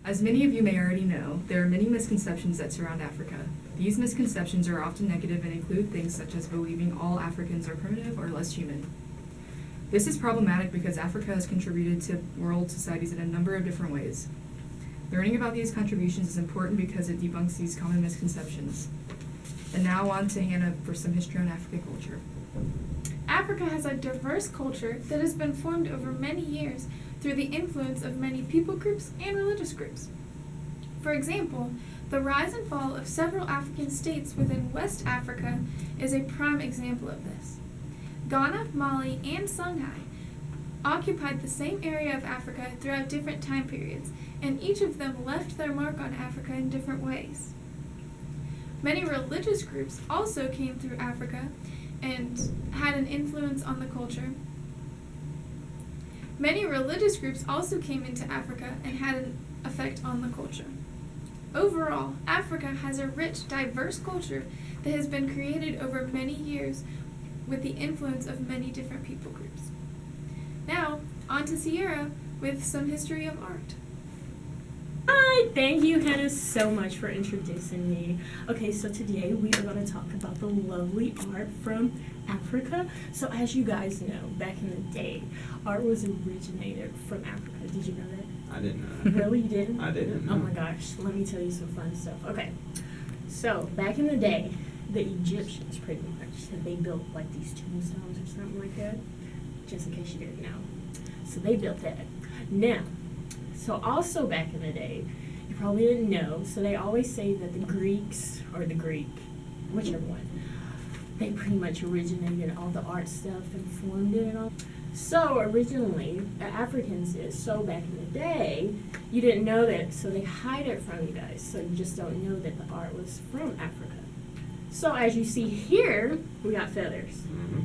As many of you may already know, there are many misconceptions that surround Africa. These misconceptions are often negative and include things such as believing all Africans are primitive or less human. This is problematic because Africa has contributed to world societies in a number of different ways. Learning about these contributions is important because it debunks these common misconceptions. And now on to Hannah for some history on African culture. Africa has a diverse culture that has been formed over many years through the influence of many people groups and religious groups. For example, the rise and fall of several African states within West Africa is a prime example of this. Ghana, Mali, and Songhai occupied the same area of Africa throughout different time periods, and each of them left their mark on Africa in different ways. Many religious groups also came through Africa and had an influence on the culture. Many religious groups also came into Africa and had an effect on the culture. Overall, Africa has a rich, diverse culture that has been created over many years with the influence of many different people groups. Now, on to Sierra with some history of art. Hi, thank you, Hannah, so much for introducing me. Okay, so today we are going to talk about the lovely art from Africa. So as you guys know, back in the day, art was originated from Africa. Did you know that? I didn't know. Really, you didn't? I didn't know. Oh my gosh, let me tell you some fun stuff. Okay, so back in the day, the Egyptians pretty much, they built like these tombstones or something like that, just in case you didn't know. So they built that. Now, so also back in the day, you probably didn't know, so they always say that the Greeks, or the Greek, whichever one, they pretty much originated all the art stuff and formed it and all. So originally, the Africans did. So back in the day, you didn't know that, so they hide it from you guys, so you just don't know that the art was from Africa. So as you see here, we got feathers,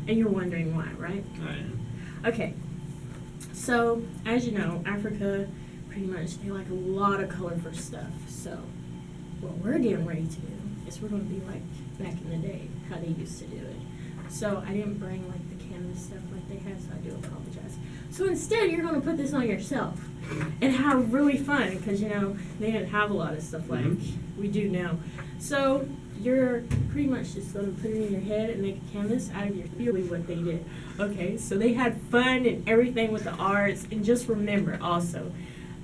and you're wondering why, right? I am. Okay, so as you know, Africa, pretty much, they like a lot of colorful stuff. So what we're getting ready to do is we're going to be like back in the day, how they used to do it. So I didn't bring like the canvas stuff like they had, so I do apologize. So instead, you're going to put this on yourself and have really fun because, you know, they didn't have a lot of stuff like we do now. So you're pretty much just going to put it in your head and make a canvas out of your feeling what they did. Okay, so they had fun and everything with the arts. And just remember also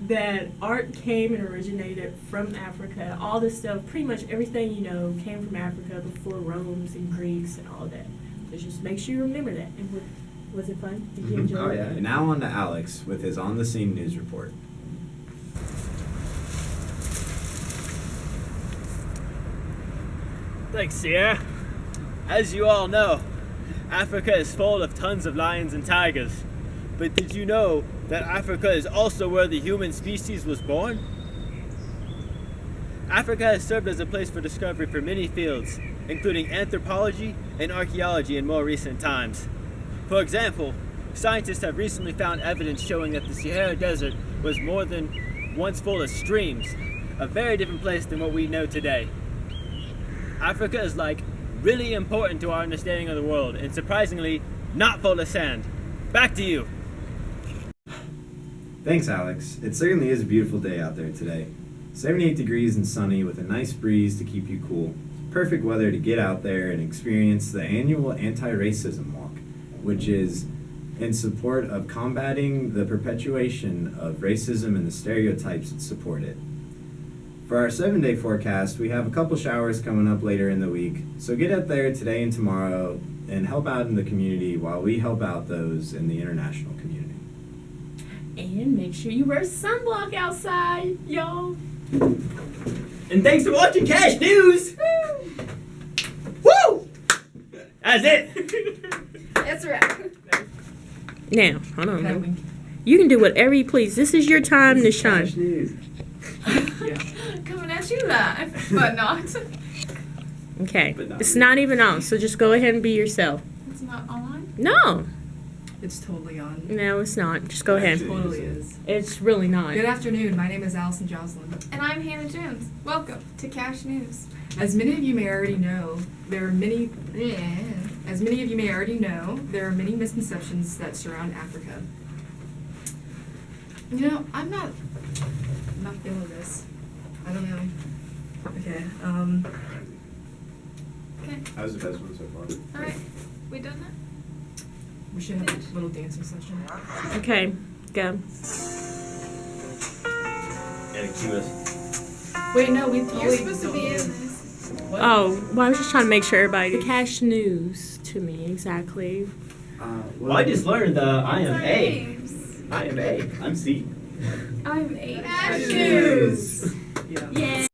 that art came and originated from Africa. All this stuff, pretty much everything you know, came from Africa before Romans and Greeks and all that. So just make sure you remember that. And was it fun? Did you enjoy Oh, it? yeah. And now on to Alex with his on-the-scene news report. Thanks, Sierra. As you all know, Africa is full of tons of lions and tigers. But did you know that Africa is also where the human species was born? Africa has served as a place for discovery for many fields, including anthropology and archaeology in more recent times. For example, scientists have recently found evidence showing that the Sahara Desert was more than once full of streams, a very different place than what we know today. Africa is like really important to our understanding of the world, and surprisingly, not full of sand. Back to you. Thanks, Alex. It certainly is a beautiful day out there today. 78 degrees and sunny with a nice breeze to keep you cool. Perfect weather to get out there and experience the annual anti-racism walk, which is in support of combating the perpetuation of racism and the stereotypes that support it. For our 7-day forecast, we have a couple showers coming up later in the week, so get out there today and tomorrow and help out in the community while we help out those in the international community. And make sure you wear sunblock outside, y'all. And thanks for watching Cash News! Woo! That's it! That's a wrap. Now, hold on. That wink. You can do whatever you please. This is your time to shine. Cash News. Yeah. Coming at you live, but not. Okay. But not It's really. not even on, so just go ahead and be yourself. It's not on. No. It's totally on. No, it's not. Just go ahead. Actually. Totally is. It's really not. Good afternoon. My name is Allison Jocelyn. And I'm Hannah Jones. Welcome to Cash News. As many of you may already know, there are many misconceptions that surround Africa. You know, I'm not feeling this. Okay. Okay. That was the best one so far. All right. We done that? We should have a little dancing session. Okay, go. And cue us. Wait, no, we You're totally supposed to don't be in do- this. What? Oh, well, I was just trying to make sure everybody. The cash news to me, exactly. Well, I just learned I It's am our A. names. I am A. I'm C. I'm A. Cashews. Yeah.